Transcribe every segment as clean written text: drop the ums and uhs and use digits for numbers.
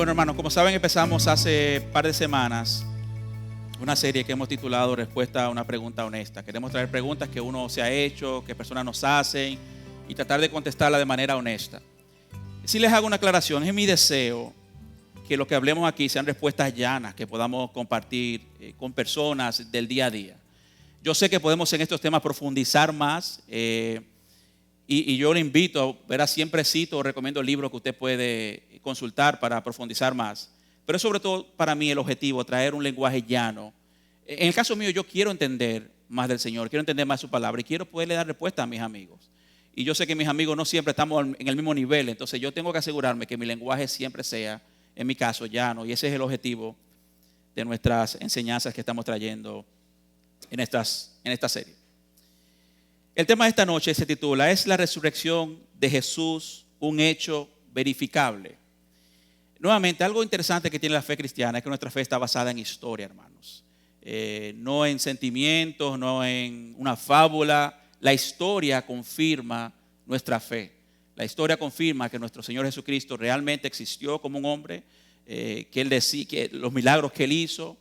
Bueno, hermanos, como saben, empezamos hace un par de semanas una serie que hemos titulado Respuesta a una pregunta honesta. Queremos traer preguntas que uno se ha hecho, que personas nos hacen y tratar de contestarla de manera honesta. Si les hago una aclaración, es mi deseo que lo que hablemos aquí sean respuestas llanas, que podamos compartir con personas del día a día. Yo sé que podemos en estos temas profundizar más y yo le invito, siempre cito o recomiendo libros que usted puede consultar para profundizar más. Pero sobre todo para mí el objetivo, traer un lenguaje llano. En el caso mío yo quiero entender más del Señor, quiero entender más su palabra y quiero poderle dar respuesta a mis amigos. Y yo sé que mis amigos no siempre estamos en el mismo nivel, entonces yo tengo que asegurarme que mi lenguaje siempre sea, en mi caso, llano. Y ese es el objetivo de nuestras enseñanzas que estamos trayendo en esta serie. El tema de esta noche se titula ¿Es la resurrección de Jesús un hecho verificable? Nuevamente, algo interesante que tiene la fe cristiana es que nuestra fe está basada en historia, hermanos. No en sentimientos, no en una fábula. La historia confirma nuestra fe. La historia confirma que nuestro Señor Jesucristo realmente existió como un hombre, que Él decía, que los milagros que Él hizo,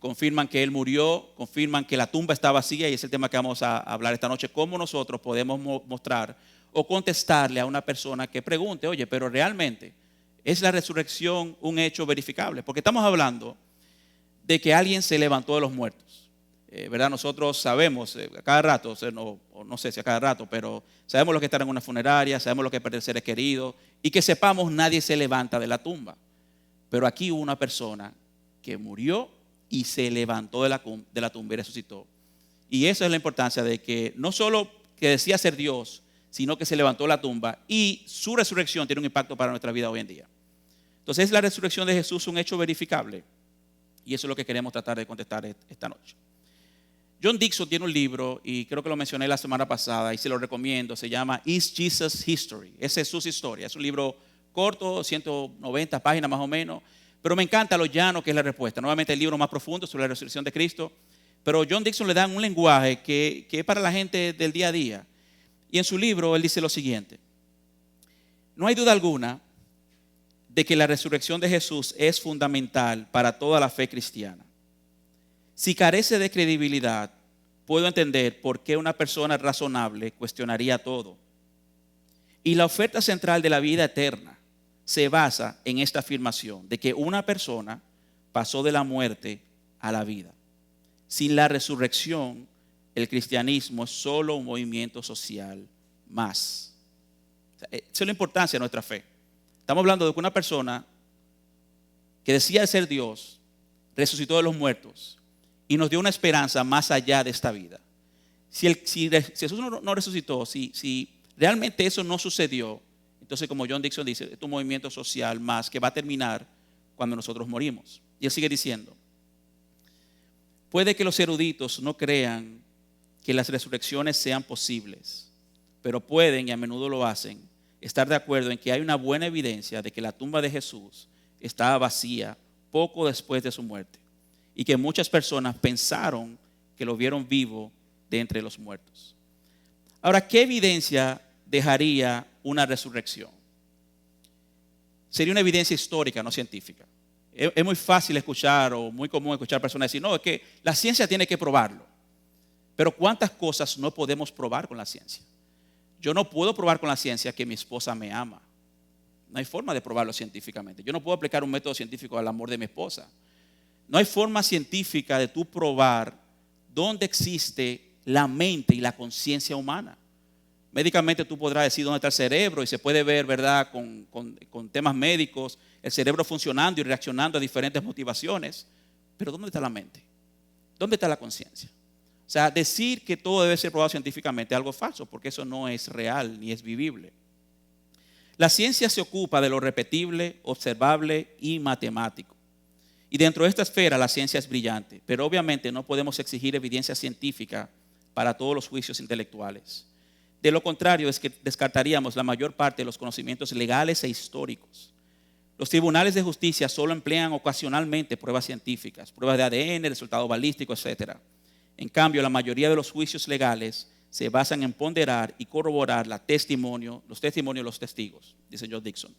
confirman que Él murió, confirman que la tumba está vacía, y es el tema que vamos a hablar esta noche. ¿Cómo nosotros podemos mostrar o contestarle a una persona que pregunte, oye, pero realmente ¿es la resurrección un hecho verificable? Porque estamos hablando de que alguien se levantó de los muertos. ¿Verdad? Nosotros sabemos a cada rato, no sé si a cada rato, pero sabemos lo que estar en una funeraria, sabemos lo que es perder seres queridos, y que sepamos nadie se levanta de la tumba. Pero aquí hubo una persona que murió y se levantó de la tumba y resucitó. Y esa es la importancia de que no solo que decía ser Dios, sino que se levantó de la tumba y su resurrección tiene un impacto para nuestra vida hoy en día. Entonces, ¿es la resurrección de Jesús un hecho verificable? Y eso es lo que queremos tratar de contestar esta noche. John Dixon tiene un libro, y creo que lo mencioné la semana pasada y se lo recomiendo, se llama Is Jesus History? Esa es su historia. Es un libro corto, 190 páginas más o menos, pero me encanta lo llano que es la respuesta. Nuevamente el libro más profundo sobre la resurrección de Cristo, pero John Dixon le da un lenguaje que es para la gente del día a día. Y en su libro él dice lo siguiente: no hay duda alguna de que la resurrección de Jesús es fundamental para toda la fe cristiana. Si carece de credibilidad, puedo entender por qué una persona razonable cuestionaría todo. Y la oferta central de la vida eterna se basa en esta afirmación de que una persona pasó de la muerte a la vida. Sin la resurrección, el cristianismo es solo un movimiento social más. Esa es la importancia de nuestra fe. Estamos hablando de que una persona que decía ser Dios resucitó de los muertos y nos dio una esperanza más allá de esta vida. Si Jesús no resucitó, si realmente eso no sucedió, entonces, como John Dixon dice, es un movimiento social más que va a terminar cuando nosotros morimos. Y él sigue diciendo: puede que los eruditos no crean que las resurrecciones sean posibles, pero pueden, y a menudo lo hacen, estar de acuerdo en que hay una buena evidencia de que la tumba de Jesús estaba vacía poco después de su muerte y que muchas personas pensaron que lo vieron vivo de entre los muertos. Ahora, ¿qué evidencia dejaría una resurrección? Sería una evidencia histórica, no científica. Es muy fácil escuchar, o muy común escuchar personas decir, no, es que la ciencia tiene que probarlo. Pero ¿cuántas cosas no podemos probar con la ciencia? Yo no puedo probar con la ciencia que mi esposa me ama. No hay forma de probarlo científicamente. Yo no puedo aplicar un método científico al amor de mi esposa. No hay forma científica de tú probar dónde existe la mente y la conciencia humana. Médicamente tú podrás decir dónde está el cerebro y se puede ver, ¿verdad?, con temas médicos, el cerebro funcionando y reaccionando a diferentes motivaciones. Pero ¿dónde está la mente? ¿Dónde está la conciencia? O sea, decir que todo debe ser probado científicamente es algo falso, porque eso no es real ni es vivible. La ciencia se ocupa de lo repetible, observable y matemático. Y dentro de esta esfera la ciencia es brillante, pero obviamente no podemos exigir evidencia científica para todos los juicios intelectuales. De lo contrario es que descartaríamos la mayor parte de los conocimientos legales e históricos. Los tribunales de justicia solo emplean ocasionalmente pruebas científicas, pruebas de ADN, resultados balísticos, etc. En cambio, la mayoría de los juicios legales se basan en ponderar y corroborar los testimonios de los testigos, dice John Dixon.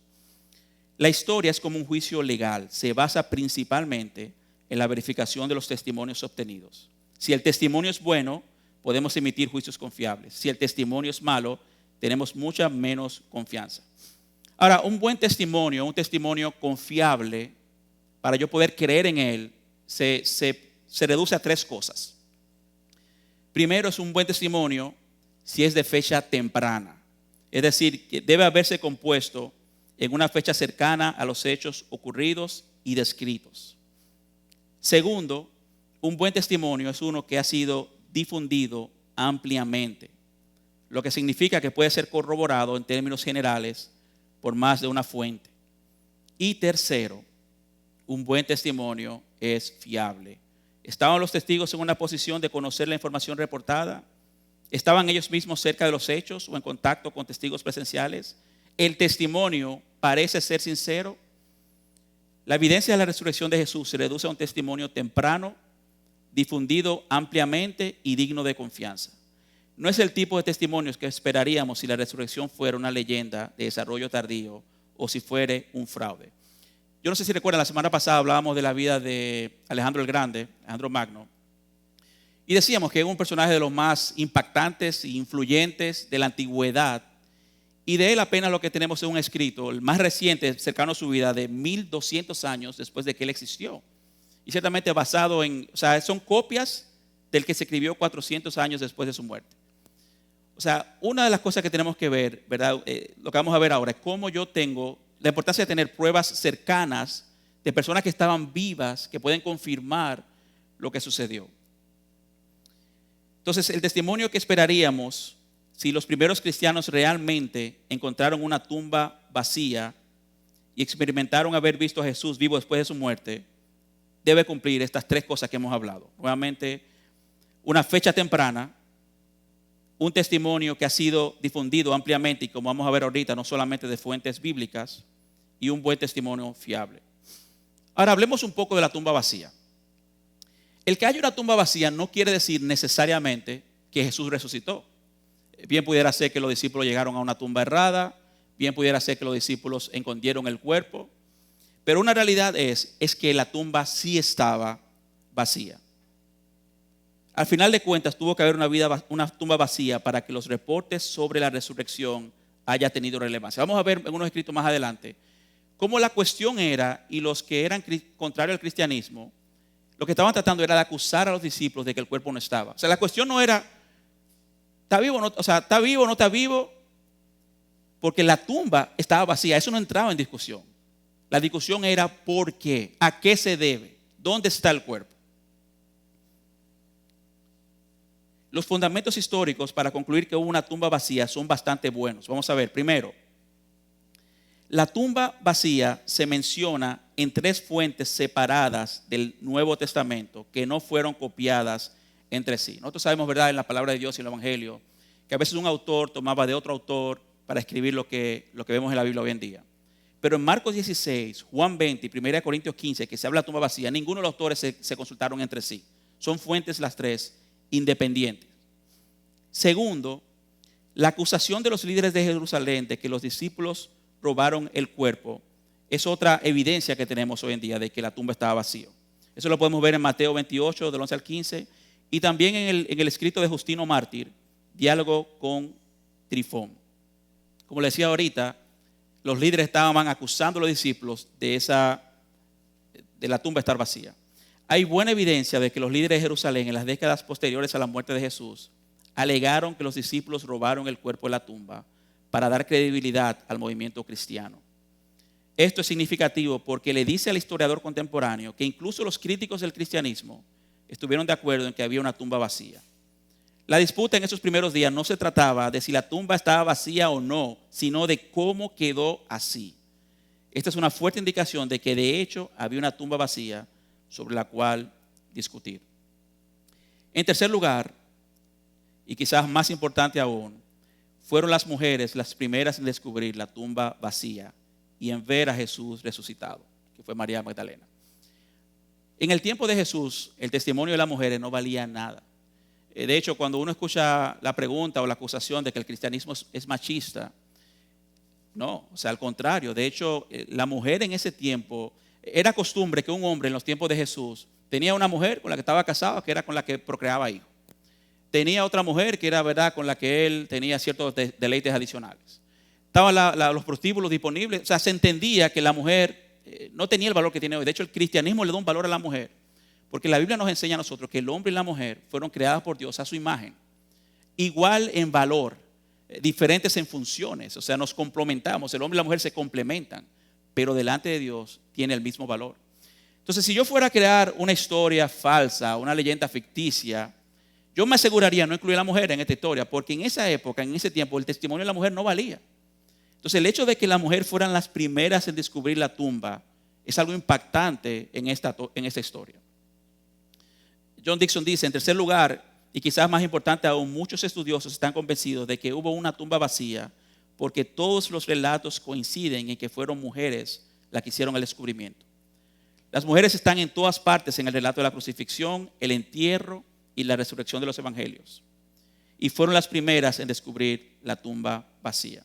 La historia es como un juicio legal. Se basa principalmente en la verificación de los testimonios obtenidos. Si el testimonio es bueno, podemos emitir juicios confiables. Si el testimonio es malo, tenemos mucha menos confianza. Ahora, un buen testimonio, un testimonio confiable, para yo poder creer en él, se reduce a tres cosas. Primero, es un buen testimonio si es de fecha temprana. Es decir, que debe haberse compuesto en una fecha cercana a los hechos ocurridos y descritos. Segundo, un buen testimonio es uno que ha sido difundido ampliamente, lo que significa que puede ser corroborado en términos generales por más de una fuente. Y tercero, un buen testimonio es fiable. ¿Estaban los testigos en una posición de conocer la información reportada? ¿Estaban ellos mismos cerca de los hechos o en contacto con testigos presenciales? ¿El testimonio parece ser sincero? La evidencia de la resurrección de Jesús se reduce a un testimonio temprano, difundido ampliamente y digno de confianza. No es el tipo de testimonios que esperaríamos si la resurrección fuera una leyenda de desarrollo tardío o si fuera un fraude. Yo no sé si recuerdan, la semana pasada hablábamos de la vida de Alejandro el Grande, Alejandro Magno, y decíamos que es un personaje de los más impactantes e influyentes de la antigüedad. Y de él apenas lo que tenemos es un escrito, el más reciente, cercano a su vida, de 1200 años después de que él existió. Y ciertamente basado en, son copias del que se escribió 400 años después de su muerte. O sea, una de las cosas que tenemos que ver, ¿verdad? Lo que vamos a ver ahora es cómo yo tengo la importancia de tener pruebas cercanas de personas que estaban vivas, que pueden confirmar lo que sucedió. Entonces, el testimonio que esperaríamos si los primeros cristianos realmente encontraron una tumba vacía y experimentaron haber visto a Jesús vivo después de su muerte, debe cumplir estas tres cosas que hemos hablado. Nuevamente, una fecha temprana, un testimonio que ha sido difundido ampliamente y como vamos a ver ahorita, no solamente de fuentes bíblicas, y un buen testimonio fiable. Ahora hablemos un poco de la tumba vacía. El que haya una tumba vacía no quiere decir necesariamente que Jesús resucitó. Bien pudiera ser que los discípulos llegaron a una tumba errada, bien pudiera ser que los discípulos escondieron el cuerpo, pero una realidad es que la tumba sí estaba vacía. Al final de cuentas tuvo que haber una tumba vacía para que los reportes sobre la resurrección haya tenido relevancia. Vamos a ver en unos escritos más adelante cómo la cuestión era, y los que eran contrarios al cristianismo, lo que estaban tratando era de acusar a los discípulos de que el cuerpo no estaba. O sea, la cuestión no era, ¿está vivo o no? O sea, ¿está vivo o no está vivo? Porque la tumba estaba vacía, eso no entraba en discusión. La discusión era ¿por qué? ¿A qué se debe? ¿Dónde está el cuerpo? Los fundamentos históricos para concluir que hubo una tumba vacía son bastante buenos. Vamos a ver, primero, la tumba vacía se menciona en tres fuentes separadas del Nuevo Testamento que no fueron copiadas entre sí. Nosotros sabemos, ¿verdad?, en la palabra de Dios y el Evangelio, que a veces un autor tomaba de otro autor para escribir lo que vemos en la Biblia hoy en día. Pero en Marcos 16, Juan 20 y 1 Corintios 15, que se habla de la tumba vacía, ninguno de los autores se consultaron entre sí. Son fuentes las tres independientes. Segundo, la acusación de los líderes de Jerusalén de que los discípulos robaron el cuerpo es otra evidencia que tenemos hoy en día de que la tumba estaba vacía. Eso lo podemos ver en Mateo 28, del 11 al 15, y también en el escrito de Justino Mártir, diálogo con Trifón. Como le decía ahorita, los líderes estaban acusando a los discípulos de la tumba estar vacía. Hay buena evidencia de que los líderes de Jerusalén en las décadas posteriores a la muerte de Jesús alegaron que los discípulos robaron el cuerpo de la tumba para dar credibilidad al movimiento cristiano. Esto es significativo porque le dice al historiador contemporáneo que incluso los críticos del cristianismo estuvieron de acuerdo en que había una tumba vacía. La disputa en esos primeros días no se trataba de si la tumba estaba vacía o no, sino de cómo quedó así. Esta es una fuerte indicación de que de hecho había una tumba vacía sobre la cual discutir. En tercer lugar, y quizás más importante aún, fueron las mujeres las primeras en descubrir la tumba vacía y en ver a Jesús resucitado, que fue María Magdalena. En el tiempo de Jesús, el testimonio de las mujeres no valía nada. De hecho, cuando uno escucha la pregunta o la acusación de que el cristianismo es machista, No, o sea, al contrario. De hecho, la mujer en ese tiempo, era costumbre que un hombre en los tiempos de Jesús tenía una mujer con la que estaba casado, que era con la que procreaba hijos. Tenía otra mujer que era, verdad, con la que él tenía ciertos deleites adicionales. Estaban los prostíbulos disponibles. O sea, se entendía que la mujer no tenía el valor que tiene hoy. De hecho, el cristianismo le da un valor a la mujer, porque la Biblia nos enseña a nosotros que el hombre y la mujer fueron creadas por Dios a su imagen, igual en valor, diferentes en funciones. O sea, nos complementamos. El hombre y la mujer se complementan, pero delante de Dios tiene el mismo valor. Entonces, si yo fuera a crear una historia falsa, una leyenda ficticia, yo me aseguraría no incluir a la mujer en esta historia, porque en esa época, en ese tiempo, el testimonio de la mujer no valía. Entonces, el hecho de que la mujer fueran las primeras en descubrir la tumba es algo impactante en esta historia. John Dixon dice, en tercer lugar, y quizás más importante aún, muchos estudiosos están convencidos de que hubo una tumba vacía porque todos los relatos coinciden en que fueron mujeres las que hicieron el descubrimiento. Las mujeres están en todas partes en el relato de la crucifixión, el entierro y la resurrección de los evangelios. Y fueron las primeras en descubrir la tumba vacía.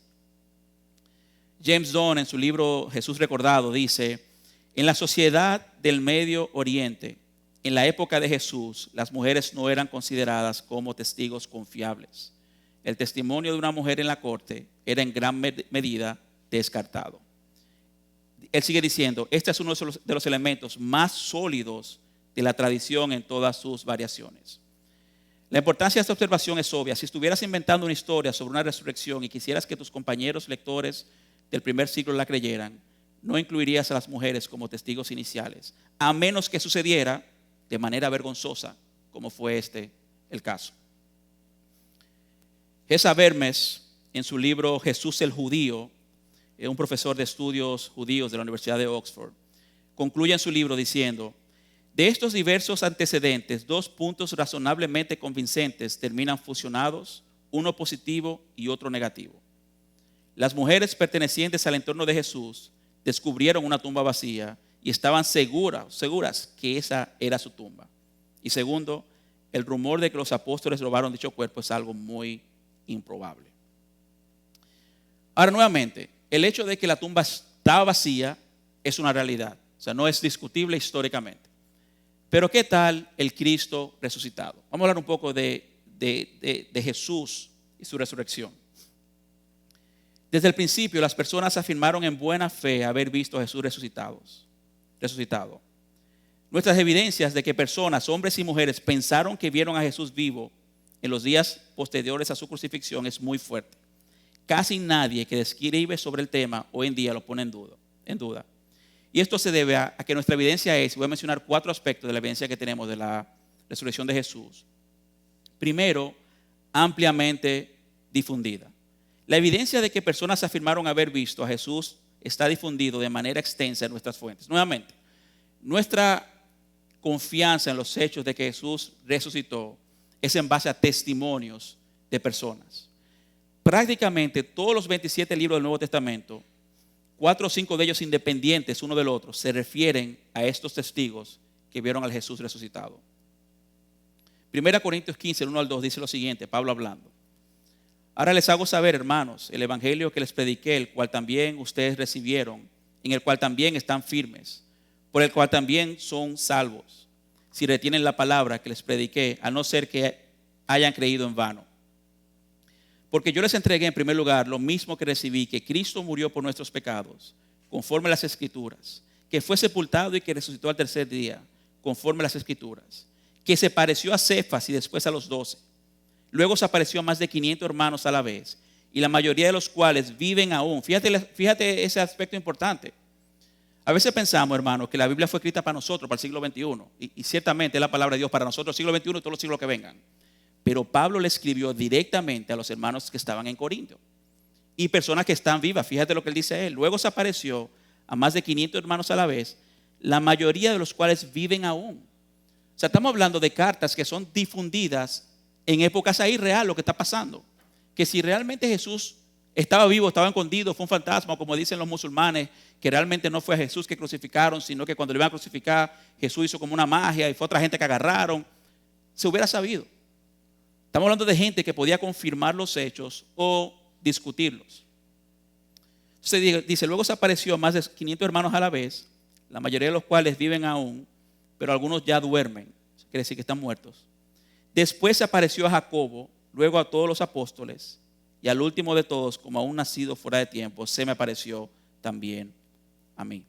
James Dunn, en su libro Jesús Recordado, dice, en la sociedad del Medio Oriente, en la época de Jesús, las mujeres no eran consideradas como testigos confiables. El testimonio de una mujer en la corte era en gran medida descartado. Él sigue diciendo, este es uno de los elementos más sólidos de la tradición en todas sus variaciones. La importancia de esta observación es obvia. Si estuvieras inventando una historia sobre una resurrección y quisieras que tus compañeros lectores del primer siglo la creyeran, no incluirías a las mujeres como testigos iniciales, a menos que sucediera de manera vergonzosa, como fue el caso. Gesa Vermes, en su libro Jesús el Judío, un profesor de estudios judíos de la Universidad de Oxford, concluye en su libro diciendo, de estos diversos antecedentes, 2 puntos razonablemente convincentes terminan fusionados, uno positivo y otro negativo. Las mujeres pertenecientes al entorno de Jesús descubrieron una tumba vacía y estaban seguras que esa era su tumba. Y segundo, el rumor de que los apóstoles robaron dicho cuerpo es algo muy improbable. Ahora, nuevamente, el hecho de que la tumba estaba vacía es una realidad. O sea, no es discutible históricamente. Pero ¿qué tal el Cristo resucitado? Vamos a hablar un poco de Jesús y su resurrección. Desde el principio, las personas afirmaron en buena fe haber visto a Jesús resucitado. Nuestras evidencias de que personas, hombres y mujeres, pensaron que vieron a Jesús vivo en los días posteriores a su crucifixión es muy fuerte. Casi nadie que escribe sobre el tema hoy en día lo pone en duda. Y esto se debe a que nuestra evidencia es, voy a mencionar 4 aspectos de la evidencia que tenemos de la resurrección de Jesús. Primero, ampliamente difundida. La evidencia de que personas afirmaron haber visto a Jesús está difundido de manera extensa en nuestras fuentes. Nuevamente, nuestra confianza en los hechos de que Jesús resucitó es en base a testimonios de personas. Prácticamente todos los 27 libros del Nuevo Testamento, 4 o 5 de ellos independientes uno del otro, se refieren a estos testigos que vieron al Jesús resucitado. 1 Corintios 15, 1 al 2 dice lo siguiente, Pablo hablando. Ahora les hago saber, hermanos, el evangelio que les prediqué, el cual también ustedes recibieron, en el cual también están firmes, por el cual también son salvos, si retienen la palabra que les prediqué, a no ser que hayan creído en vano. Porque yo les entregué en primer lugar lo mismo que recibí, que Cristo murió por nuestros pecados, conforme a las Escrituras, que fue sepultado y que resucitó al tercer día, conforme a las Escrituras, que se pareció a Cefas y después a los 12. Luego se apareció a más de 500 hermanos a la vez, y la mayoría de los cuales viven aún. Fíjate ese aspecto importante. A veces pensamos, hermanos, que la Biblia fue escrita para nosotros, para el siglo XXI, y ciertamente es la palabra de Dios para nosotros, el siglo XXI y todos los siglos que vengan. Pero Pablo le escribió directamente a los hermanos que estaban en Corinto y personas que están vivas. Fíjate lo que él dice él. Luego se apareció a más de 500 hermanos a la vez, la mayoría de los cuales viven aún. O sea, estamos hablando de cartas que son difundidas en épocas ahí real lo que está pasando. Que si realmente Jesús estaba vivo, estaba escondido, fue un fantasma, como dicen los musulmanes, que realmente no fue a Jesús que crucificaron, sino que cuando le iban a crucificar, Jesús hizo como una magia y fue otra gente que agarraron, se hubiera sabido. Estamos hablando de gente que podía confirmar los hechos o discutirlos. Entonces dice, luego se apareció a más de 500 hermanos a la vez, la mayoría de los cuales viven aún, pero algunos ya duermen, quiere decir que están muertos. Después se apareció a Jacobo, luego a todos los apóstoles, y al último de todos, como a un nacido fuera de tiempo, se me apareció también a mí.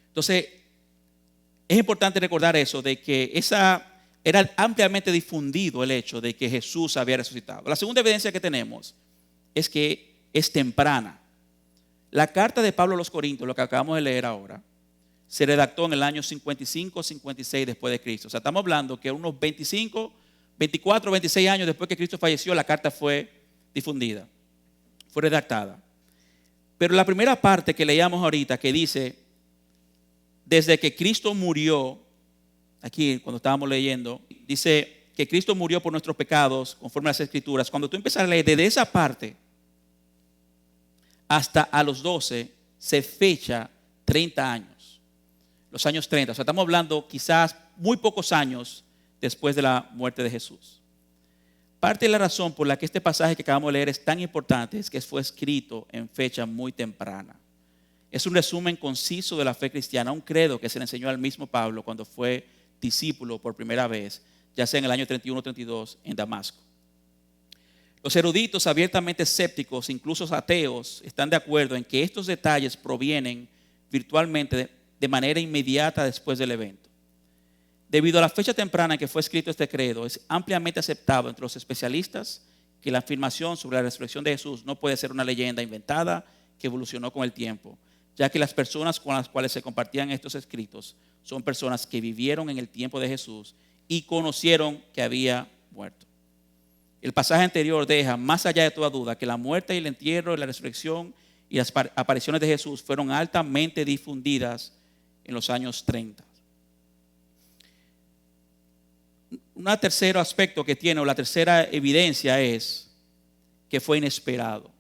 Entonces, es importante recordar eso, de que era ampliamente difundido el hecho de que Jesús había resucitado. La segunda evidencia que tenemos es que es temprana. La carta de Pablo a los Corintios, lo que acabamos de leer ahora, se redactó en el año 55-56 después de Cristo. O sea, estamos hablando que unos 24, 26 años después que Cristo falleció, la carta fue difundida, fue redactada. Pero la primera parte que leíamos ahorita, que dice, desde que Cristo murió, aquí cuando estábamos leyendo, dice que Cristo murió por nuestros pecados, conforme a las Escrituras. Cuando tú empiezas a leer desde esa parte hasta a los 12, se fecha 30 años. Los años 30. O sea, estamos hablando quizás muy pocos años después de la muerte de Jesús. Parte de la razón por la que este pasaje que acabamos de leer es tan importante es que fue escrito en fecha muy temprana. Es un resumen conciso de la fe cristiana, un credo que se le enseñó al mismo Pablo cuando fue discípulo por primera vez, ya sea en el año 31-32 en Damasco. Los eruditos abiertamente escépticos, incluso ateos, están de acuerdo en que estos detalles provienen virtualmente de manera inmediata después del evento. Debido a la fecha temprana en que fue escrito este credo, es ampliamente aceptado entre los especialistas que la afirmación sobre la resurrección de Jesús no puede ser una leyenda inventada que evolucionó con el tiempo, ya que las personas con las cuales se compartían estos escritos son personas que vivieron en el tiempo de Jesús y conocieron que había muerto. El pasaje anterior deja, más allá de toda duda, que la muerte y el entierro, la resurrección y las apariciones de Jesús fueron altamente difundidas en los años 30. Un tercer aspecto que tiene, o la tercera evidencia, es que fue inesperado.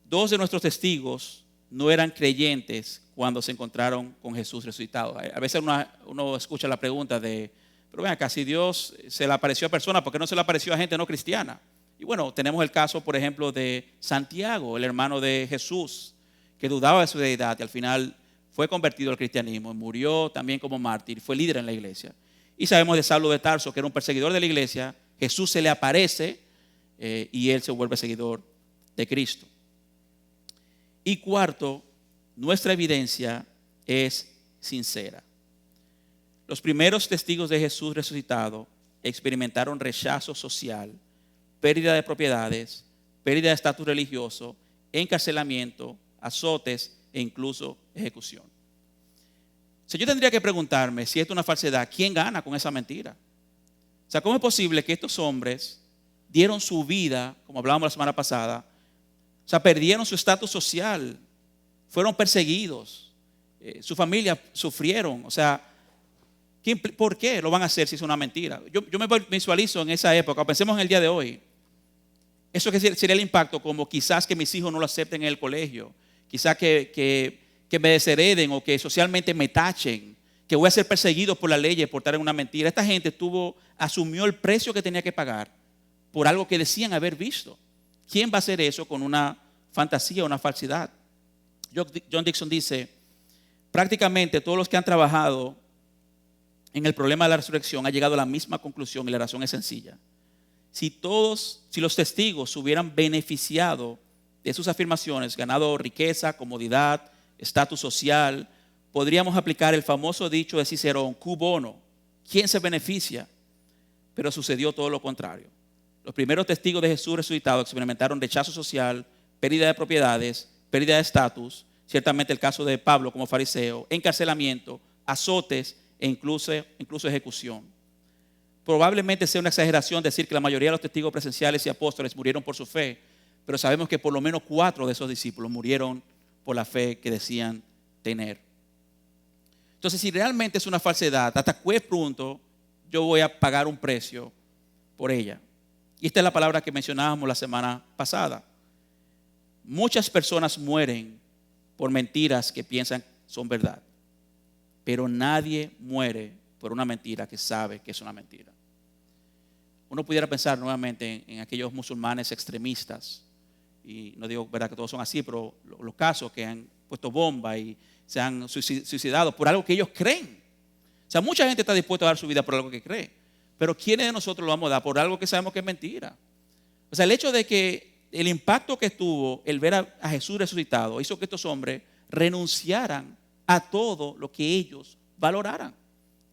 Dos de nuestros testigos no eran creyentes cuando se encontraron con Jesús resucitado. A veces uno escucha la pregunta de, pero ven acá, si Dios se le apareció a personas, ¿por qué no se le apareció a gente no cristiana? Y bueno, tenemos el caso, por ejemplo, de Santiago, el hermano de Jesús, que dudaba de su deidad y al final fue convertido al cristianismo, murió también como mártir, fue líder en la iglesia. Y sabemos de Saulo de Tarso, que era un perseguidor de la iglesia. Jesús se le aparece y él se vuelve seguidor de Cristo. Y cuarto, nuestra evidencia es sincera. Los primeros testigos de Jesús resucitado experimentaron rechazo social, pérdida de propiedades, pérdida de estatus religioso, encarcelamiento, azotes e incluso ejecución. O sea, yo tendría que preguntarme, si esto es una falsedad, ¿quién gana con esa mentira? O sea, ¿cómo es posible que estos hombres dieron su vida, como hablábamos la semana pasada, o sea, perdieron su estatus social, fueron perseguidos, su familia sufrieron? O sea, ¿por qué lo van a hacer si es una mentira? Yo me visualizo en esa época, pensemos en el día de hoy. Eso que sería el impacto, como quizás que mis hijos no lo acepten en el colegio, quizás que me deshereden o que socialmente me tachen, que voy a ser perseguido por la ley por estar en una mentira. Esta gente asumió el precio que tenía que pagar por algo que decían haber visto. ¿Quién va a hacer eso con una fantasía o una falsedad? John Dixon dice, prácticamente todos los que han trabajado en el problema de la resurrección han llegado a la misma conclusión y la razón es sencilla. Si los testigos se hubieran beneficiado de sus afirmaciones, ganado riqueza, comodidad, estatus social, podríamos aplicar el famoso dicho de Cicerón, cui bono, ¿quién se beneficia? Pero sucedió todo lo contrario. Los primeros testigos de Jesús resucitado experimentaron rechazo social, pérdida de propiedades, pérdida de estatus, ciertamente el caso de Pablo como fariseo, encarcelamiento, azotes e incluso ejecución. Probablemente sea una exageración decir que la mayoría de los testigos presenciales y apóstoles murieron por su fe, pero sabemos que por lo menos 4 de esos discípulos murieron por la fe que decían tener. Entonces, si realmente es una falsedad, ¿hasta qué punto yo voy a pagar un precio por ella? Y esta es la palabra que mencionábamos la semana pasada. Muchas personas mueren por mentiras que piensan son verdad, pero nadie muere por una mentira que sabe que es una mentira. Uno pudiera pensar nuevamente en aquellos musulmanes extremistas y no digo verdad que todos son así, pero los casos que han puesto bomba y se han suicidado por algo que ellos creen. O sea, mucha gente está dispuesta a dar su vida por algo que cree, pero ¿quiénes de nosotros lo vamos a dar por algo que sabemos que es mentira? O sea, el hecho de que el impacto que tuvo el ver a Jesús resucitado hizo que estos hombres renunciaran a todo lo que ellos valoraran.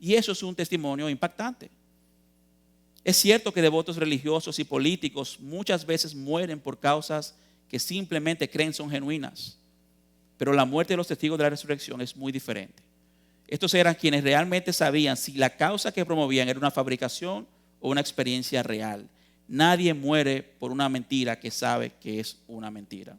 Y eso es un testimonio impactante. Es cierto que devotos religiosos y políticos muchas veces mueren por causas que simplemente creen son genuinas. Pero la muerte de los testigos de la resurrección es muy diferente. Estos eran quienes realmente sabían si la causa que promovían era una fabricación o una experiencia real. Nadie muere por una mentira que sabe que es una mentira.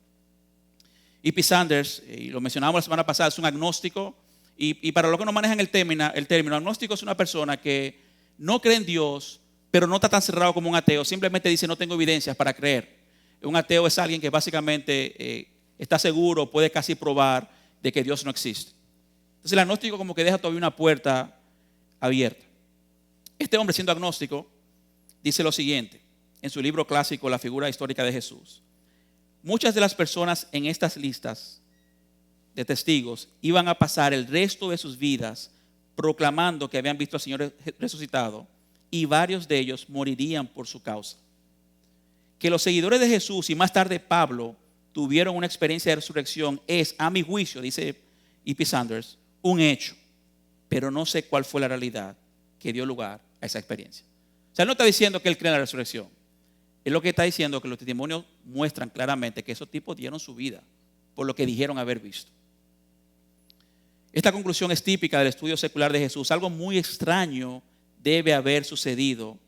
E.P. Sanders, y lo mencionamos la semana pasada, es un agnóstico. Y para los que no manejan el término, agnóstico es una persona que no cree en Dios, pero no está tan cerrado como un ateo. Simplemente dice, no tengo evidencias para creer. Un ateo es alguien que básicamente está seguro, puede casi probar de que Dios no existe. Entonces el agnóstico como que deja todavía una puerta abierta. Este hombre, siendo agnóstico, dice lo siguiente en su libro clásico, La figura histórica de Jesús. Muchas de las personas en estas listas de testigos iban a pasar el resto de sus vidas proclamando que habían visto al Señor resucitado, y varios de ellos morirían por su causa. Que los seguidores de Jesús y más tarde Pablo tuvieron una experiencia de resurrección es, a mi juicio, dice E.P. Sanders, un hecho, pero no sé cuál fue la realidad que dio lugar a esa experiencia. O sea, él no está diciendo que él cree en la resurrección. Es lo que está diciendo, que los testimonios muestran claramente que esos tipos dieron su vida por lo que dijeron haber visto. Esta conclusión es típica del estudio secular de Jesús. Algo muy extraño debe haber sucedido,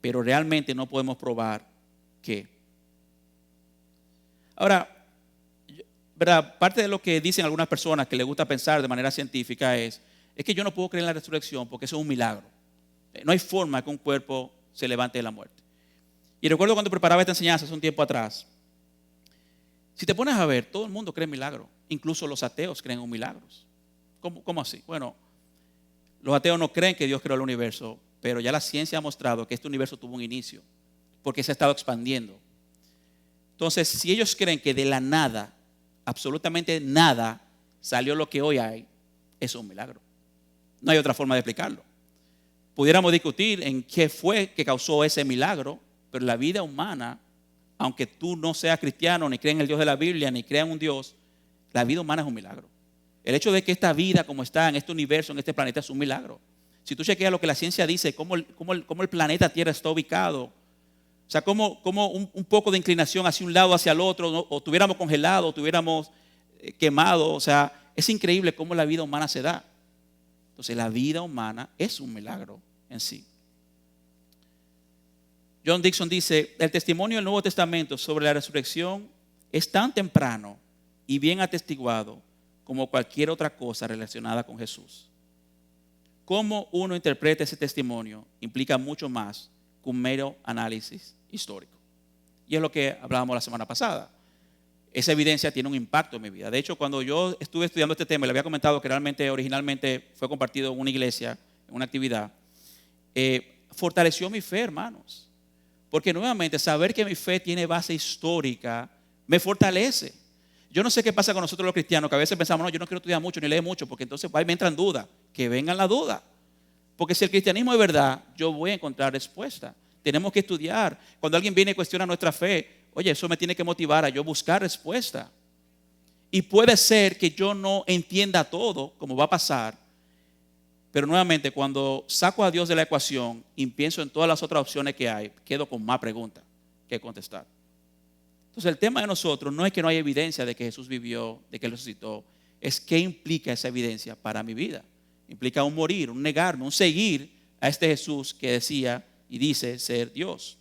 pero realmente no podemos probar qué. Ahora, ¿verdad? Parte de lo que dicen algunas personas que les gusta pensar de manera científica es que yo no puedo creer en la resurrección porque eso es un milagro. No hay forma que un cuerpo se levante de la muerte. Y recuerdo cuando preparaba esta enseñanza hace un tiempo atrás. Si te pones a ver, todo el mundo cree en milagros. Incluso los ateos creen en milagros. ¿Cómo así? Bueno, los ateos no creen que Dios creó el universo, pero ya la ciencia ha mostrado que este universo tuvo un inicio, porque se ha estado expandiendo. Entonces, si ellos creen que de la nada, absolutamente nada, salió lo que hoy hay, eso es un milagro. No hay otra forma de explicarlo. Pudiéramos discutir en qué fue que causó ese milagro, pero la vida humana, aunque tú no seas cristiano, ni creas en el Dios de la Biblia, ni creas en un Dios, la vida humana es un milagro. El hecho de que esta vida como está en este universo, en este planeta, es un milagro. Si tú chequeas lo que la ciencia dice, cómo el planeta Tierra está ubicado, o sea, cómo un poco de inclinación hacia un lado, hacia el otro, ¿no? O tuviéramos congelado, o tuviéramos quemado, o sea, es increíble cómo la vida humana se da. Entonces la vida humana es un milagro en sí. John Dixon dice, el testimonio del Nuevo Testamento sobre la resurrección es tan temprano y bien atestiguado como cualquier otra cosa relacionada con Jesús. Cómo uno interpreta ese testimonio implica mucho más que un mero análisis histórico. Y es lo que hablábamos la semana pasada. Esa evidencia tiene un impacto en mi vida. De hecho, cuando yo estuve estudiando este tema, le había comentado que realmente originalmente fue compartido en una iglesia, en una actividad, fortaleció mi fe, hermanos. Porque nuevamente saber que mi fe tiene base histórica me fortalece. Yo no sé qué pasa con nosotros los cristianos, que a veces pensamos, no, yo no quiero estudiar mucho ni leer mucho, porque entonces ahí me entran dudas. Que vengan las dudas. Porque si el cristianismo es verdad, yo voy a encontrar respuesta. Tenemos que estudiar. Cuando alguien viene y cuestiona nuestra fe, oye, eso me tiene que motivar a yo buscar respuesta. Y puede ser que yo no entienda todo, como va a pasar, pero nuevamente cuando saco a Dios de la ecuación y pienso en todas las otras opciones que hay, quedo con más preguntas que contestar. Entonces el tema de nosotros no es que no hay evidencia de que Jesús vivió, de que Él resucitó, es qué implica esa evidencia para mi vida. Implica un morir, un negarme, un seguir a este Jesús que decía y dice ser Dios.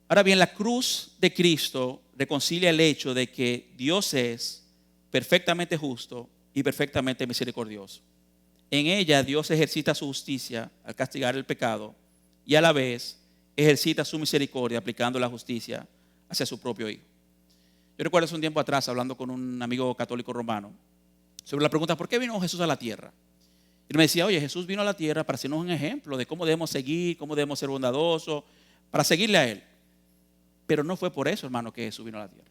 Ahora bien, la cruz de Cristo reconcilia el hecho de que Dios es perfectamente justo y perfectamente misericordioso. En ella Dios ejercita su justicia al castigar el pecado y a la vez ejercita su misericordia aplicando la justicia hacia su propio Hijo. Yo recuerdo hace un tiempo atrás hablando con un amigo católico romano sobre la pregunta, ¿por qué vino Jesús a la tierra? Y él me decía, oye, Jesús vino a la tierra para hacernos un ejemplo de cómo debemos seguir, cómo debemos ser bondadosos, para seguirle a Él. Pero no fue por eso, hermano, que Jesús vino a la tierra.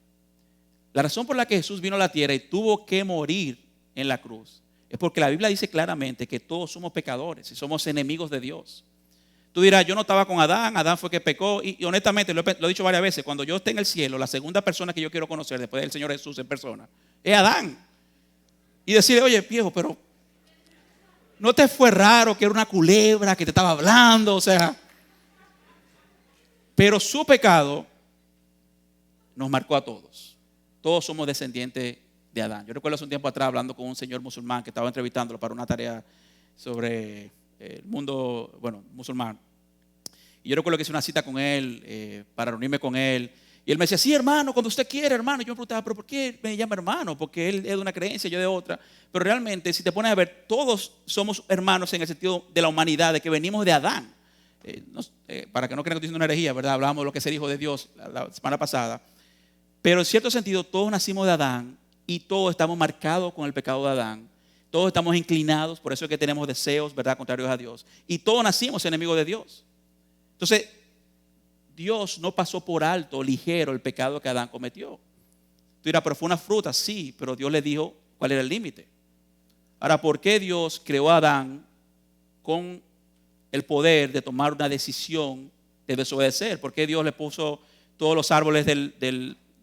La razón por la que Jesús vino a la tierra y tuvo que morir en la cruz es porque la Biblia dice claramente que todos somos pecadores y somos enemigos de Dios. Tú dirás, yo no estaba con Adán, Adán fue que pecó. Y honestamente, lo he dicho varias veces, cuando yo esté en el cielo, la segunda persona que yo quiero conocer después del Señor Jesús en persona es Adán. Y decirle, oye, viejo, pero ¿no te fue raro que era una culebra que te estaba hablando? O sea, pero su pecado nos marcó a todos. Todos somos descendientes de Adán. Yo recuerdo hace un tiempo atrás hablando con un señor musulmán que estaba entrevistándolo para una tarea sobre el mundo, musulmán. Y yo recuerdo que hice una cita con él para reunirme con él. Y él me decía, sí, hermano, cuando usted quiera, hermano. Y yo me preguntaba, ¿pero por qué me llama hermano? Porque él es de una creencia, yo de otra. Pero realmente, si te pones a ver, todos somos hermanos en el sentido de la humanidad, de que venimos de Adán. Para que no crean que estoy diciendo una herejía, ¿verdad? Hablábamos de lo que es el hijo de Dios la semana pasada. Pero en cierto sentido, todos nacimos de Adán y todos estamos marcados con el pecado de Adán. Todos estamos inclinados, por eso es que tenemos deseos, ¿verdad?, contrarios a Dios. Y todos nacimos enemigos de Dios. Entonces, Dios no pasó por alto, ligero, el pecado que Adán cometió. Tú dirás, pero fue una fruta, sí, pero Dios le dijo cuál era el límite. Ahora, ¿por qué Dios creó a Adán con el poder de tomar una decisión de desobedecer? ¿Por qué Dios le puso todos los árboles del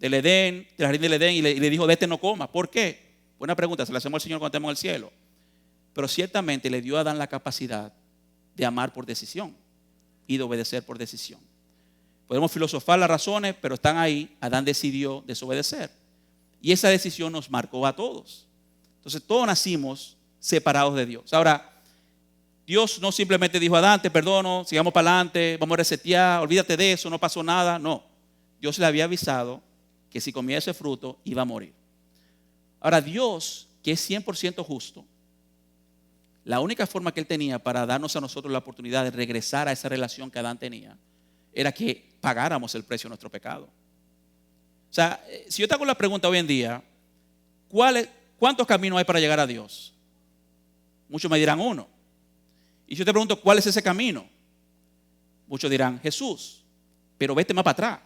Edén, del jardín del Edén, y le dijo, de este no coma? ¿Por qué? Buena pregunta, se la hacemos al Señor cuando estemos en el cielo. Pero ciertamente le dio a Adán la capacidad de amar por decisión y de obedecer por decisión. Podemos filosofar las razones, pero están ahí. Adán decidió desobedecer. Y esa decisión nos marcó a todos. Entonces todos nacimos separados de Dios. Ahora, Dios no simplemente dijo, Adán, te perdono, sigamos para adelante, vamos a resetear, olvídate de eso, no pasó nada. No, Dios le había avisado que si comía ese fruto iba a morir. Ahora, Dios, que es 100% justo, la única forma que Él tenía para darnos a nosotros la oportunidad de regresar a esa relación que Adán tenía era que pagáramos el precio de nuestro pecado. O sea, si yo te hago la pregunta hoy en día, ¿cuántos caminos hay para llegar a Dios? Muchos me dirán uno. Y si yo te pregunto, ¿cuál es ese camino? Muchos dirán, Jesús. Pero vete más para atrás.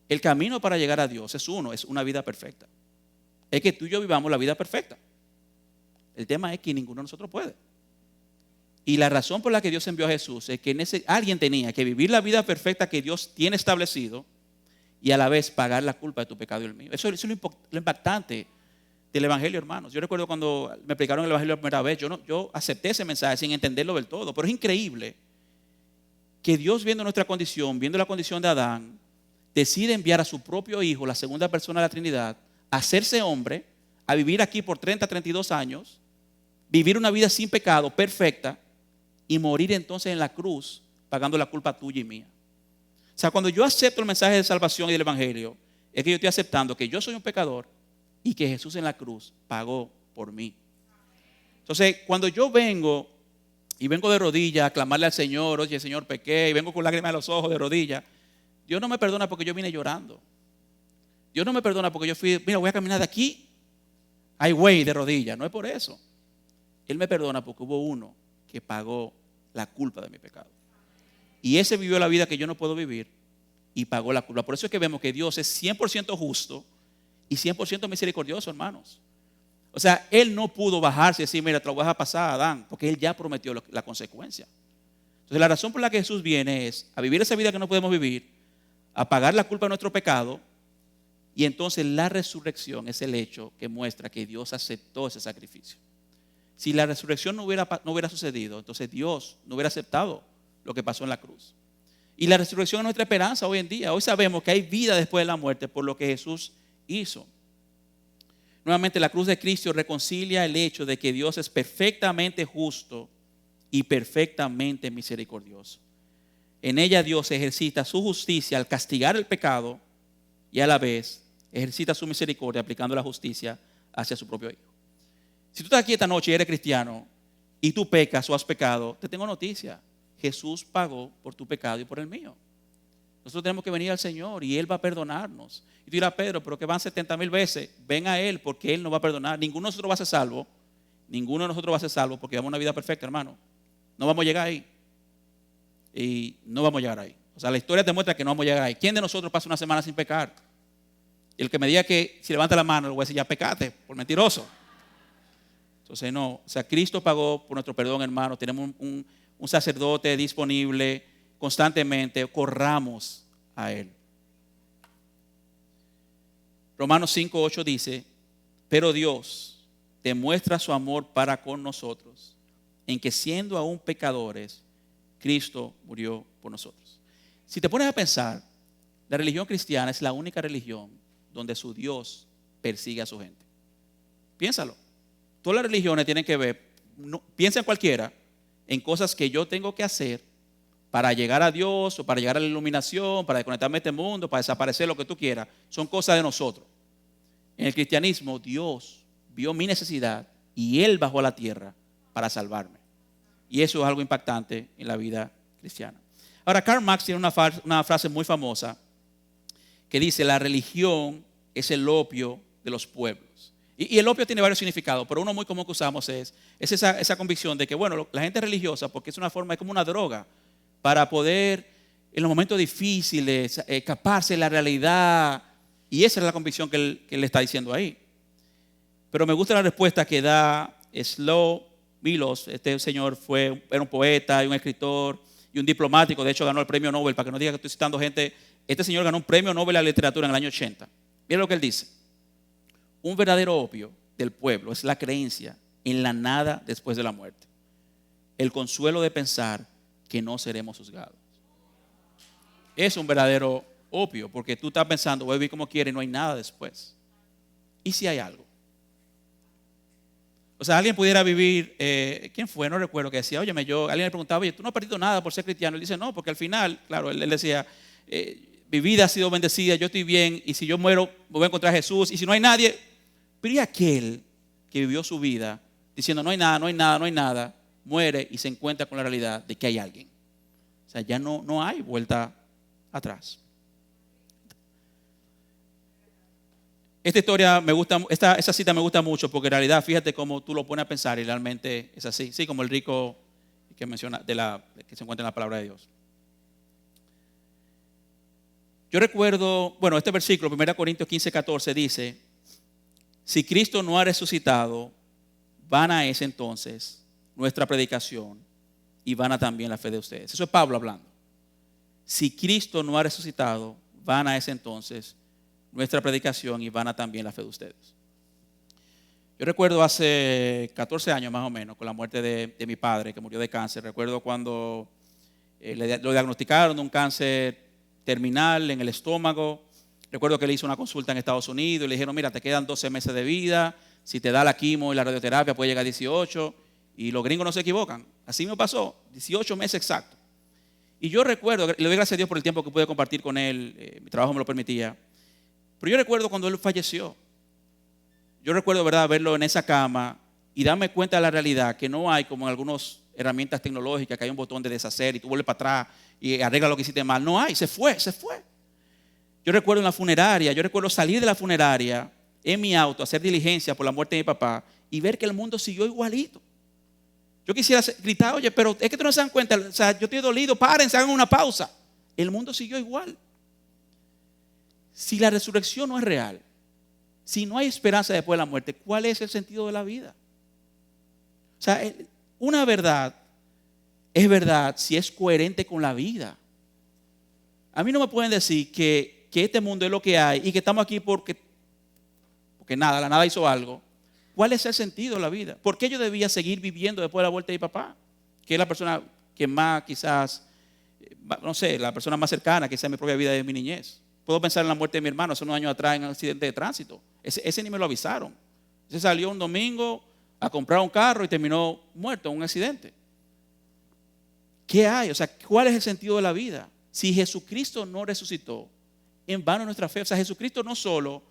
El camino para llegar a Dios es uno, es una vida perfecta. Es que tú y yo vivamos la vida perfecta. El tema es que ninguno de nosotros puede. Y la razón por la que Dios envió a Jesús es que alguien tenía que vivir la vida perfecta que Dios tiene establecido y a la vez pagar la culpa de tu pecado y el mío. Eso es lo impactante del Evangelio, hermanos. Yo recuerdo cuando me explicaron el Evangelio la primera vez, yo acepté ese mensaje sin entenderlo del todo. Pero es increíble que Dios, viendo nuestra condición, viendo la condición de Adán, decide enviar a su propio Hijo, la segunda persona de la Trinidad, a hacerse hombre, a vivir aquí por 30, 32 años, vivir una vida sin pecado, perfecta, y morir entonces en la cruz, pagando la culpa tuya y mía. O sea, cuando yo acepto el mensaje de salvación y del Evangelio, es que yo estoy aceptando que yo soy un pecador y que Jesús en la cruz pagó por mí. Entonces, cuando yo vengo de rodillas a clamarle al Señor, oye, Señor, pequé, y vengo con lágrimas en los ojos de rodillas, Dios no me perdona porque yo vine llorando. Dios no me perdona porque yo voy a caminar de aquí a Higüey de rodillas. No es por eso. Él me perdona porque hubo uno que pagó la culpa de mi pecado. Y ese vivió la vida que yo no puedo vivir y pagó la culpa. Por eso es que vemos que Dios es 100% justo y 100% misericordioso, hermanos. O sea, Él no pudo bajarse y decir, mira, te lo vas a pasar a Adán, porque Él ya prometió la consecuencia. Entonces la razón por la que Jesús viene es a vivir esa vida que no podemos vivir, a pagar la culpa de nuestro pecado, y entonces la resurrección es el hecho que muestra que Dios aceptó ese sacrificio. Si la resurrección no hubiera sucedido, entonces Dios no hubiera aceptado lo que pasó en la cruz. Y la resurrección es nuestra esperanza hoy en día. Hoy sabemos que hay vida después de la muerte por lo que Jesús hizo. Nuevamente, la cruz de Cristo reconcilia el hecho de que Dios es perfectamente justo y perfectamente misericordioso. En ella Dios ejercita su justicia al castigar el pecado y a la vez ejercita su misericordia aplicando la justicia hacia su propio Hijo. Si tú estás aquí esta noche y eres cristiano y tú pecas o has pecado, te tengo noticia. Jesús pagó por tu pecado y por el mío. Nosotros tenemos que venir al Señor y Él va a perdonarnos. Y tú dirás, Pedro, pero que van 70,000 veces. Ven a Él porque Él nos va a perdonar. Ninguno de nosotros va a ser salvo. Ninguno de nosotros va a ser salvo porque llevamos una vida perfecta, hermano. No vamos a llegar ahí. Y no vamos a llegar ahí. O sea, la historia te muestra que no vamos a llegar ahí. ¿Quién de nosotros pasa una semana sin pecar? Y el que me diga que si levanta la mano, le voy a decir, ya pecate, por mentiroso. Entonces no, o sea, Cristo pagó por nuestro perdón, hermano. Tenemos un sacerdote disponible constantemente. Corramos a Él. Romanos 5:8 dice, pero Dios demuestra su amor para con nosotros, en que siendo aún pecadores, Cristo murió por nosotros. Si te pones a pensar, la religión cristiana es la única religión donde su Dios persigue a su gente. Piénsalo. Todas las religiones tienen que ver, piensa en cualquiera, en cosas que yo tengo que hacer para llegar a Dios o para llegar a la iluminación, para desconectarme de este mundo, para desaparecer, lo que tú quieras. Son cosas de nosotros. En el cristianismo, Dios vio mi necesidad y Él bajó a la tierra para salvarme. Y eso es algo impactante en la vida cristiana. Ahora, Karl Marx tiene una frase muy famosa que dice, la religión es el opio de los pueblos. Y el opio tiene varios significados, pero uno muy común que usamos es esa convicción de que, bueno, la gente es religiosa porque es una forma, es como una droga para poder, en los momentos difíciles, escaparse de la realidad. Y esa es la convicción que él está diciendo ahí. Pero me gusta la respuesta que da Slow Milos. Este señor era un poeta y un escritor y un diplomático. De hecho, ganó el premio Nobel. Para que no diga que estoy citando gente, este señor ganó un premio Nobel a la literatura en el año 80. Miren lo que él dice. Un verdadero opio del pueblo es la creencia en la nada después de la muerte. El consuelo de pensar que no seremos juzgados. Es un verdadero opio, porque tú estás pensando, voy a vivir como quiero y no hay nada después. ¿Y si hay algo? O sea, alguien pudiera vivir, ¿quién fue? No recuerdo, que decía, alguien le preguntaba, oye, ¿tú no has perdido nada por ser cristiano? Él dice, no, porque al final, claro, él decía, mi vida ha sido bendecida, yo estoy bien, y si yo muero, me voy a encontrar a Jesús, y si no hay nadie, pero ¿y aquel que vivió su vida diciendo, no hay nada, no hay nada, no hay nada, muere y se encuentra con la realidad de que hay alguien? O sea, ya no hay vuelta atrás. Esta historia me gusta, esa cita me gusta mucho porque en realidad, fíjate cómo tú lo pones a pensar y realmente es así. Sí, como el rico que menciona, que se encuentra en la palabra de Dios. Yo recuerdo, bueno, este versículo, 1 Corintios 15:14 dice, si Cristo no ha resucitado, vana es entonces nuestra predicación y vana también la fe de ustedes. Eso es Pablo hablando. Si Cristo no ha resucitado, vana es entonces nuestra predicación y vana también la fe de ustedes. Yo recuerdo hace 14 años más o menos, con la muerte de mi padre, que murió de cáncer. Recuerdo cuando lo diagnosticaron de un cáncer terminal en el estómago. Recuerdo que le hizo una consulta en Estados Unidos y le dijeron, mira, te quedan 12 meses de vida. Si te da la quimio y la radioterapia puede llegar a 18. Y los gringos no se equivocan. Así me pasó, 18 meses exactos. Y yo recuerdo, le doy gracias a Dios por el tiempo que pude compartir con él. Mi trabajo me lo permitía. Pero yo recuerdo cuando él falleció. Yo recuerdo, ¿verdad?, verlo en esa cama y darme cuenta de la realidad, que no hay como en algunas herramientas tecnológicas, que hay un botón de deshacer y tú vuelves para atrás y arregla lo que hiciste mal. No hay, se fue. Yo recuerdo en la funeraria, yo recuerdo salir de la funeraria en mi auto, hacer diligencia por la muerte de mi papá y ver que el mundo siguió igualito. Yo quisiera gritar, oye, pero es que tú no se dan cuenta, o sea, yo estoy dolido, párense, hagan una pausa. El mundo siguió igual. Si la resurrección no es real, si no hay esperanza después de la muerte, ¿cuál es el sentido de la vida? O sea, una verdad es verdad si es coherente con la vida. A mí no me pueden decir que este mundo es lo que hay y que estamos aquí porque nada, la nada hizo algo. ¿Cuál es el sentido de la vida? ¿Por qué yo debía seguir viviendo después de la muerte de mi papá? Que es la persona que más quizás, no sé, la persona más cercana quizás en mi propia vida de mi niñez. Puedo pensar en la muerte de mi hermano hace unos años atrás en un accidente de tránsito. Ese ni me lo avisaron. Ese salió un domingo a comprar un carro y terminó muerto en un accidente. ¿Qué hay? O sea, ¿cuál es el sentido de la vida? Si Jesucristo no resucitó, en vano nuestra fe. O sea, Jesucristo no solo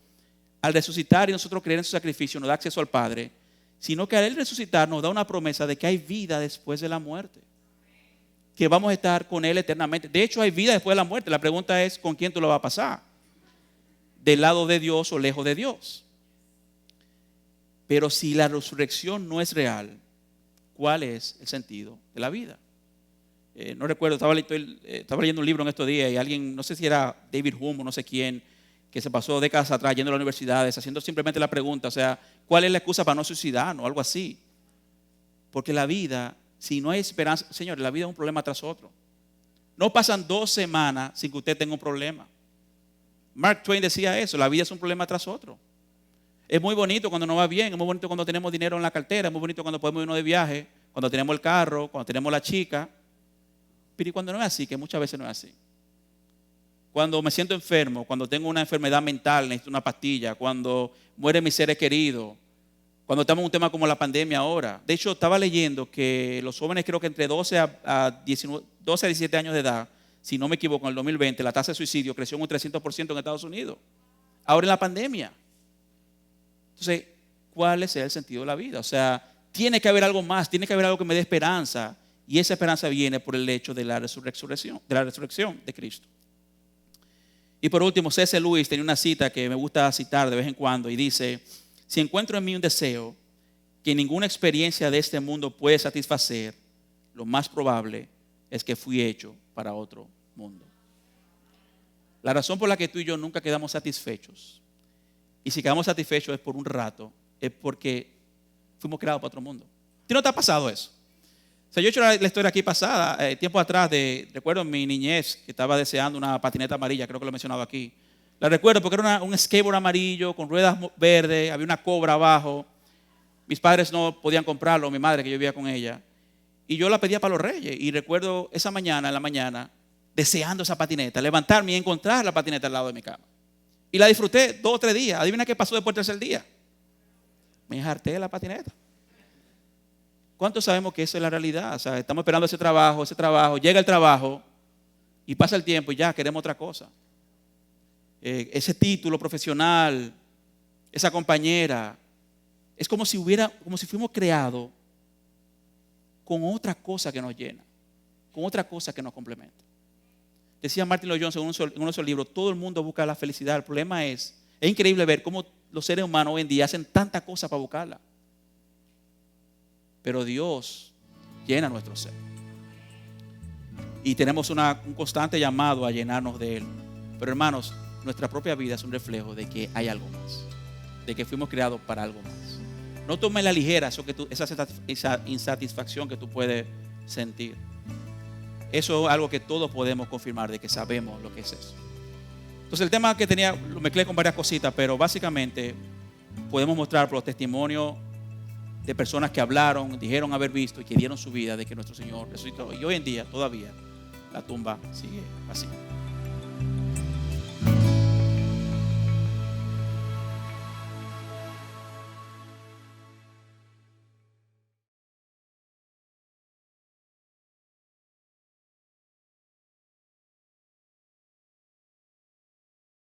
al resucitar y nosotros creer en su sacrificio nos da acceso al Padre, sino que al Él resucitar nos da una promesa de que hay vida después de la muerte. Que vamos a estar con Él eternamente. De hecho, hay vida después de la muerte. La pregunta es, ¿con quién tú lo vas a pasar? ¿Del lado de Dios o lejos de Dios? Pero si la resurrección no es real, ¿cuál es el sentido de la vida? No recuerdo, estaba leyendo un libro en estos días y alguien, no sé si era David Hume o no sé quién, que se pasó décadas atrás yendo a las universidades haciendo simplemente la pregunta, o sea, ¿cuál es la excusa para no suicidarnos? O algo así. Porque la vida, si no hay esperanza, señores, la vida es un problema tras otro. No pasan 2 semanas sin que usted tenga un problema. Mark Twain decía eso, la vida es un problema tras otro. Es muy bonito cuando nos va bien, es muy bonito cuando tenemos dinero en la cartera, es muy bonito cuando podemos irnos de viaje, cuando tenemos el carro, cuando tenemos la chica. Pero ¿y cuando no es así? Que muchas veces no es así. Cuando me siento enfermo, cuando tengo una enfermedad mental, necesito una pastilla, cuando mueren mis seres queridos, cuando estamos en un tema como la pandemia ahora. De hecho, estaba leyendo que los jóvenes, creo que entre 12 a 17 años de edad, si no me equivoco, en el 2020, la tasa de suicidio creció en un 300% en Estados Unidos. Ahora en la pandemia. Entonces, ¿cuál es el sentido de la vida? O sea, tiene que haber algo más, tiene que haber algo que me dé esperanza. Y esa esperanza viene por el hecho de la resurrección de Cristo. Y por último, C.S. Lewis tenía una cita que me gusta citar de vez en cuando y dice: si encuentro en mí un deseo que ninguna experiencia de este mundo puede satisfacer, lo más probable es que fui hecho para otro mundo. La razón por la que tú y yo nunca quedamos satisfechos, y si quedamos satisfechos es por un rato, es porque fuimos creados para otro mundo. ¿A ti no te ha pasado eso? O sea, yo he hecho la historia aquí pasada, tiempo atrás, recuerdo en mi niñez que estaba deseando una patineta amarilla, creo que lo he mencionado aquí. La recuerdo porque era un skateboard amarillo con ruedas verdes, había una cobra abajo. Mis padres no podían comprarlo, mi madre que yo vivía con ella. Y yo la pedía para los Reyes. Y recuerdo esa mañana, en la mañana, deseando esa patineta, levantarme y encontrar la patineta al lado de mi cama. Y la disfruté 2 o 3 días. Adivina qué pasó después del 3er día. Me harté de la patineta. ¿Cuántos sabemos que eso es la realidad? O sea, estamos esperando ese trabajo, llega el trabajo y pasa el tiempo y ya queremos otra cosa. Ese título profesional, esa compañera, es como si fuéramos creados con otra cosa que nos llena, con otra cosa que nos complementa. Decía Martin Lloyd Jones en uno de sus libros, todo el mundo busca la felicidad. El problema es increíble ver cómo los seres humanos hoy en día hacen tanta cosa para buscarla. Pero Dios llena nuestro ser. Y tenemos un constante llamado a llenarnos de Él. Pero hermanos, nuestra propia vida es un reflejo de que hay algo más. De que fuimos creados para algo más. No tomes la ligera esa insatisfacción que tú puedes sentir. Eso es algo que todos podemos confirmar, de que sabemos lo que es eso. Entonces el tema que tenía, lo mezclé con varias cositas, pero básicamente podemos mostrar por los testimonios de personas que hablaron, dijeron haber visto y que dieron su vida de que nuestro Señor resucitó. Y hoy en día todavía la tumba sigue vacía.